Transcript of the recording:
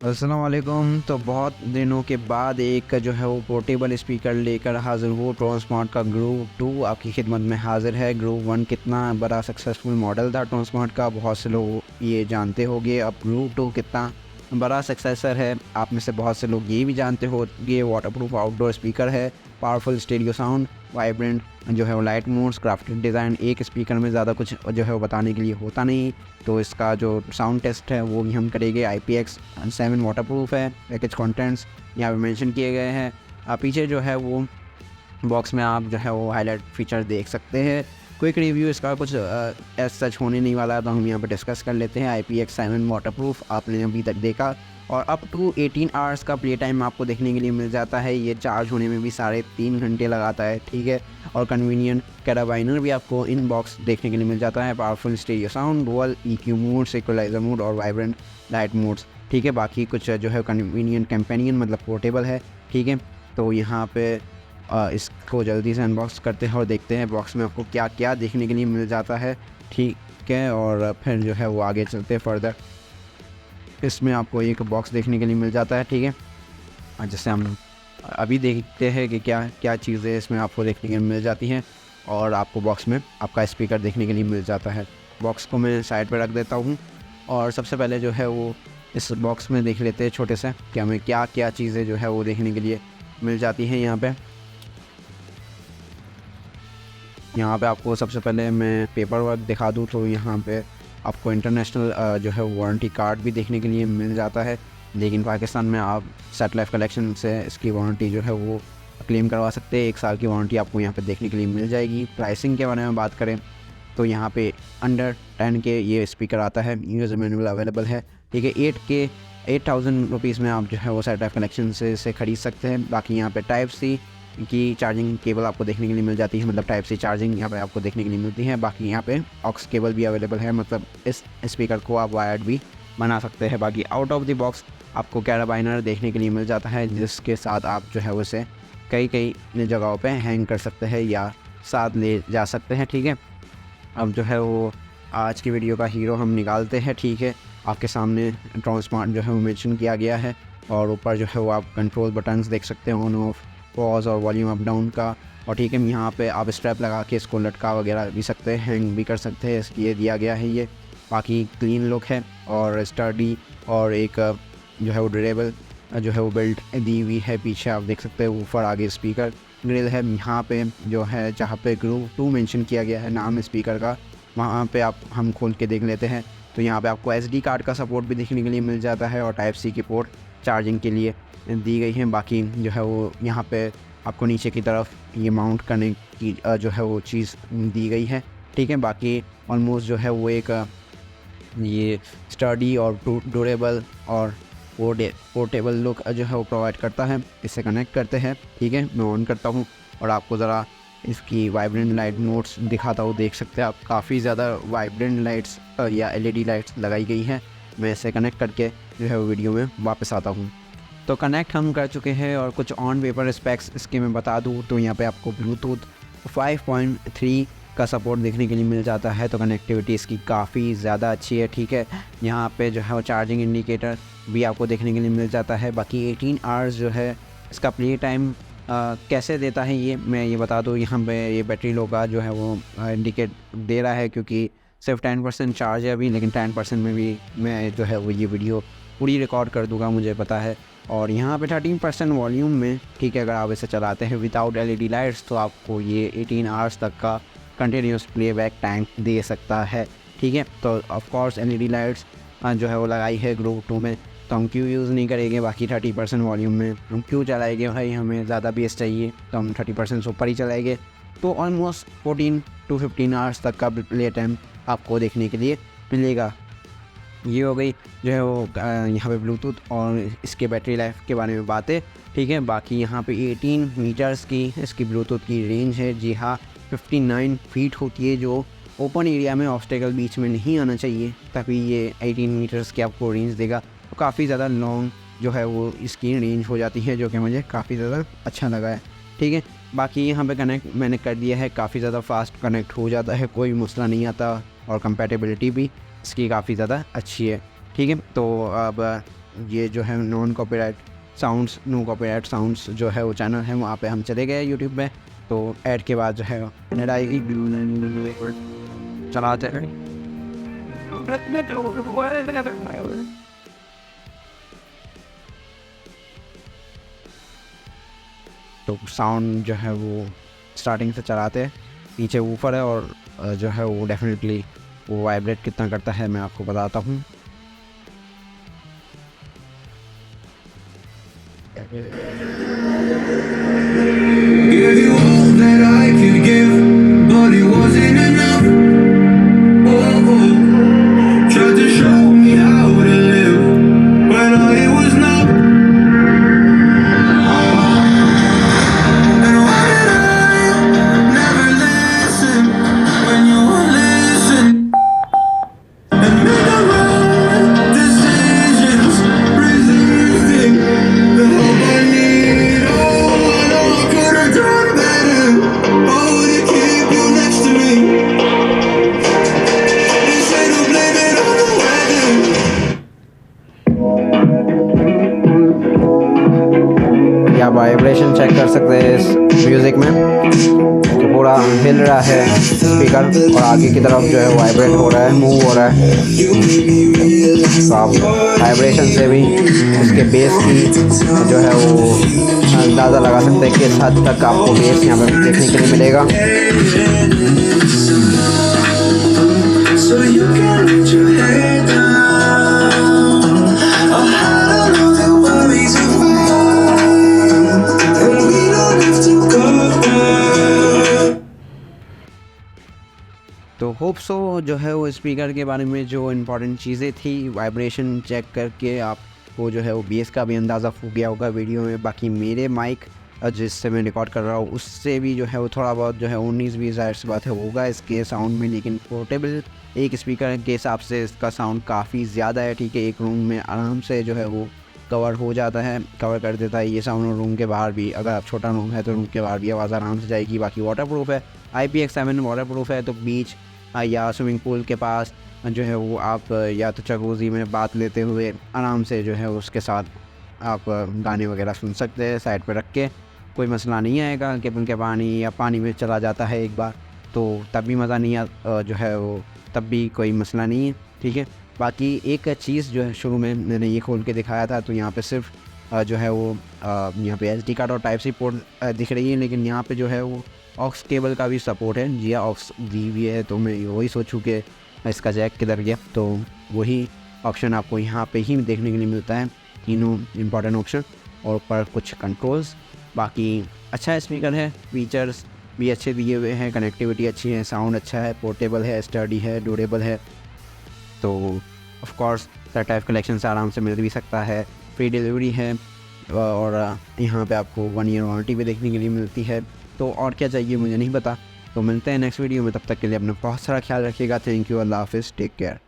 अस्सलाम वालेकुम। तो बहुत दिनों के बाद एक जो है वो पोर्टेबल स्पीकर लेकर हाज़िर हूँ। ट्रांसमॉड का ग्रूव 2 आपकी खिदमत में हाज़िर है। ग्रूव 1 कितना बड़ा सक्सेसफुल मॉडल था ट्रांसमॉड का, बहुत से लोग ये जानते होंगे। अब ग्रूव 2 कितना बड़ा सक्सेसर है, आप में से बहुत से लोग ये भी जानते होंगे। वाटरप्रूफ आउटडोर स्पीकर है, पावरफुल स्टीरियो साउंड, वाइब्रेंट जो है वो लाइट मोड्स, क्राफ्टेड डिज़ाइन। एक स्पीकर में ज़्यादा कुछ जो है वो बताने के लिए होता नहीं। तो इसका जो साउंड टेस्ट है वो भी हम करेंगे। IPX7 वाटरप्रूफ है। पैकेज कंटेंट्स यहाँ पे मेंशन किए गए हैं। पीछे जो है वो बॉक्स में आप जो है वो हाईलाइट फीचर देख सकते हैं। क्विक रिव्यू इसका कुछ एज सच होने नहीं वाला है, तो हम यहाँ पे डिस्कस कर लेते हैं। IPX7 वाटरप्रूफ आपने अभी तक देखा, और अप टू 18 आवर्स का प्ले टाइम आपको देखने के लिए मिल जाता है। ये चार्ज होने में भी 3.5 घंटे लगाता है, ठीक है। और कन्वीनियंट कैराबाइनर भी आपको इन बॉक्स देखने के लिए मिल जाता है। Powerful stereo sound, dual EQ mode, equaliser mode और वाइब्रेंट लाइट मोड्स, ठीक है। बाकी कुछ जो है कन्वीनियंट कंपेनियन मतलब पोर्टेबल है, ठीक है। तो यहाँ पे इसको जल्दी से अनबॉक्स करते हैं और देखते हैं बॉक्स में आपको क्या क्या देखने के लिए मिल जाता है, ठीक है। और फिर जो है वो आगे चलते हैं फर्दर। इसमें आपको एक बॉक्स देखने के लिए मिल जाता है, ठीक है। और जैसे हम अभी देखते हैं कि क्या क्या चीज़ें इसमें आपको देखने के लिए मिल जाती हैं, और आपको बॉक्स में आपका स्पीकर देखने के लिए मिल जाता है। बॉक्स को मैं साइड पर रख देता हूँ, और सबसे पहले जो है वो इस बॉक्स में देख लेते हैं छोटे से कि हमें क्या क्या चीज़ें जो है वो देखने के लिए मिल जाती हैं। यहाँ पे आपको सबसे पहले मैं पेपर वर्क दिखा दूँ तो यहाँ पे आपको इंटरनेशनल जो है वारंटी कार्ड भी देखने के लिए मिल जाता है। लेकिन पाकिस्तान में आप सेट लाइफ कलेक्शन से इसकी वारंटी जो है वो क्लेम करवा सकते हैं। 1 साल की वारंटी आपको यहाँ पे देखने के लिए मिल जाएगी। प्राइसिंग के बारे में बात करें तो यहाँ पे अंडर 10 के ये स्पीकर आता है, यूज़र मैनुअल अवेलेबल है, ठीक है। 8,000 रुपीज़ में आप जो है वो सेट लाइफ कलेक्शन से इसे ख़रीद सकते हैं। बाकी यहाँ पे टाइप सी की चार्जिंग केबल आपको देखने के लिए मिल जाती है, मतलब टाइप सी चार्जिंग यहाँ पे आपको देखने के लिए मिलती है। बाकी यहाँ पे ऑक्स केबल भी अवेलेबल है, मतलब इस स्पीकर को आप वायर्ड भी बना सकते हैं। बाकी आउट ऑफ द बॉक्स आपको कैराबाइनर देखने के लिए मिल जाता है, जिसके साथ आप जो है उसे कई जगहों पे हैंग कर सकते हैं या साथ ले जा सकते हैं, ठीक है। अब जो है वो आज की वीडियो का हीरो हम निकालते हैं, ठीक है। आपके सामने ट्रांसमॉड जो है वो मेंशन किया गया है, और ऊपर जो है वो आप कंट्रोल बटन्स देख सकते हैं, ऑन ऑफ, पॉज और वॉल्यूम अप डाउन का। और ठीक है, यहाँ पे आप स्ट्रैप लगा के इसको लटका वगैरह भी सकते हैं, हैंग भी कर सकते हैं, ये दिया गया है। ये बाकी क्लीन लुक है और स्टर्डी, और एक जो है वो ड्यूरेबल जो है वो बेल्ट दी हुई है। पीछे आप देख सकते हैं ऊपर आगे स्पीकर ग्रिल है। यहाँ पे जो है जहाँ पे ग्रूव 2 मेंशन किया गया है नाम स्पीकर का, वहाँ पे आप हम खोल के देख लेते हैं। तो यहाँ पे आपको SD कार्ड का सपोर्ट भी देखने के लिए मिल जाता है, और टाइप सी की पोर्ट चार्जिंग के लिए दी गई है। बाकी जो है वो यहाँ पे आपको नीचे की तरफ ये माउंट करने की जो है वो चीज़ दी गई है, ठीक है। बाकी ऑलमोस्ट जो है वो एक ये स्टडी और ड्यूरेबल और पोर्टेबल लुक जो है वो प्रोवाइड करता है। इससे कनेक्ट करते हैं, ठीक है। मैं ऑन करता हूँ और आपको ज़रा इसकी वाइब्रेंट लाइट मोड्स दिखाता हूँ। देख सकते हैं आप काफ़ी ज़्यादा वाइब्रेंट लाइट्स या LED लाइट्स लगाई गई हैं। मैं इसे कनेक्ट करके जो है वो वीडियो में वापस आता हूँ। तो कनेक्ट हम कर चुके हैं, और कुछ ऑन पेपर स्पेक्स इसके मैं बता दूँ तो यहाँ पे आपको ब्लूटूथ 5.3 का सपोर्ट देखने के लिए मिल जाता है। तो कनेक्टिविटी इसकी काफ़ी ज़्यादा अच्छी है, ठीक है। यहाँ पे जो है वो चार्जिंग इंडिकेटर भी आपको देखने के लिए मिल जाता है। बाकी 18 आवर्स जो है इसका प्ले टाइम कैसे देता है ये मैं ये बता दूँ। यहाँ पे ये बैटरी लो का जो है वो इंडिकेट दे रहा है, क्योंकि सिर्फ 10% चार्ज है अभी, लेकिन 10% में भी मैं जो है वो ये वीडियो पूरी रिकॉर्ड कर दूँगा, मुझे पता है। और यहाँ पे 13% वॉल्यूम में, ठीक है, अगर आप इसे चलाते हैं विदाउट LED लाइट्स तो आपको ये 18 आवर्स तक का कंटिन्यूस प्लेबैक टाइम दे सकता है, ठीक है। तो ऑफ कोर्स LED लाइट्स जो है वो लगाई है ग्रूव 2 में, तो हम क्यों यूज़ नहीं करेंगे। बाकी 30% वॉल्यूम में हम क्यों चलाएंगे भाई, हमें ज़्यादा बेस चाहिए तो हम 30% से ऊपर ही चलाएंगे। तो ऑलमोस्ट 14 to 15 आवर्स तक का प्ले टाइम आपको देखने के लिए मिलेगा। ये हो गई जो है वो यहाँ पे ब्लूटूथ और इसके बैटरी लाइफ के बारे में बातें, ठीक है। बाकी यहाँ पे 18 मीटर्स की इसकी ब्लूटूथ की रेंज है। जी हाँ, 59 फीट होती है, जो ओपन एरिया में ऑब्स्टेकल बीच में नहीं आना चाहिए, तभी ये 18 मीटर्स की आपको रेंज देगा। तो काफ़ी ज़्यादा लॉन्ग जो है वो इसकी रेंज हो जाती है, जो कि मुझे काफ़ी ज़्यादा अच्छा लगा है, ठीक है। बाकी यहाँ पे कनेक्ट मैंने कर दिया है, काफ़ी ज़्यादा फास्ट कनेक्ट हो जाता है, कोई मसला नहीं आता, और कंपैटिबिलिटी भी इसकी काफ़ी ज़्यादा अच्छी है, ठीक है। तो अब ये जो है non copyright sounds, no copyright sounds जो है वो चैनल है, वहाँ पे हम चले गए यूट्यूब में। तो ऐड के बाद जो है नेट आएगी, चलाते हैं। तो साउंड जो है वो स्टार्टिंग से चलाते हैं। पीछे वूफर है और जो है वो डेफिनेटली वो वाइब्रेट कितना करता है मैं आपको बताता हूँ। Give you all that I could give, but it wasn't enough. Oh, oh. Tried to show me how to live when I was not. And why did I never listen when you were listening? And make the wrong decisions, resisting the hope I need. Oh, I know I could have done better. Oh, to keep you next to me. They say to blame it on the weather. या vibration check कर सकते हैं इस music में, तो पूरा हिल रहा है स्पीकर और आगे की तरफ जो है वाइब्रेट हो रहा है, मूव हो रहा है। तो आप वाइब्रेशन से भी उसके बेस की जो है वो अंदाज़ा लगा सकते हैं कि इस हद तक आपको बेस यहाँ पर देखने के लिए मिलेगा। So you can let your head down. I'm out of the worries you find, and we don't have to go there. तो होप सो जो है वो स्पीकर के बारे में जो इम्पोर्टेंट चीज़ें थी, वाइब्रेशन चेक करके आपको जो है वो बेस का भी अंदाज़ा हो गया होगा वीडियो में। बाकी मेरे माइक जिससे मैं रिकॉर्ड कर रहा हूँ उससे भी जो है वो थोड़ा बहुत जो है 19-20 ज़ाहिर सी बात है होगा इसके साउंड में, लेकिन पोर्टेबल एक स्पीकर के हिसाब से इसका साउंड काफ़ी ज़्यादा है। ठीक है, एक रूम में आराम से जो है वो कवर हो जाता है, कवर कर देता है ये साउंड। और रूम के बाहर भी, अगर आप छोटा रूम है तो रूम के बाहर भी आवाज़ आराम से जाएगी। बाकी वाटर प्रूफ है, IPX7 वाटर प्रूफ है, तो बीच या स्विमिंग पूल के पास जो है वो आप या तो जकूज़ी में बात लेते हुए आराम से जो है उसके साथ आप गाने वगैरह सुन सकते हैं साइड पे रख के, कोई मसला नहीं आएगा। कि उनके पानी या पानी में चला जाता है एक बार तो तब भी मज़ा नहीं जो है वो तब भी कोई मसला नहीं है। ठीक है, बाकी एक चीज़ जो है शुरू में मैंने ये खोल के दिखाया था, तो यहाँ पे सिर्फ जो है वो यहाँ पे SD कार्ड और टाइप सी पोर्ट दिख रही है, लेकिन यहाँ पे जो है वो ऑक्स केबल का भी सपोर्ट है जी, ऑक्स भी है। तो मैं वही सोचूं कि इसका जैक किधर गया, तो वही ऑप्शन आपको यहाँ पे ही देखने के लिए मिलता है, तीनों इंपॉर्टेंट ऑप्शन और ऊपर कुछ कंट्रोल्स। बाकी अच्छा स्पीकर है, फीचर्स भी अच्छे दिए हुए हैं, कनेक्टिविटी अच्छी है, साउंड अच्छा है, पोर्टेबल है, स्टडी है, ड्यूरेबल है। तो of course sir type collection से आराम से मिल भी सकता है, फ्री डिलीवरी है और यहाँ पे आपको 1 ईयर वारंटी भी देखने के लिए मिलती है। तो और क्या चाहिए मुझे नहीं पता। तो मिलते हैं नेक्स्ट वीडियो में, तब तक के लिए अपना बहुत सारा ख्याल रखिएगा। थैंक यू, अल्लाह हाफिज़, टेक केयर।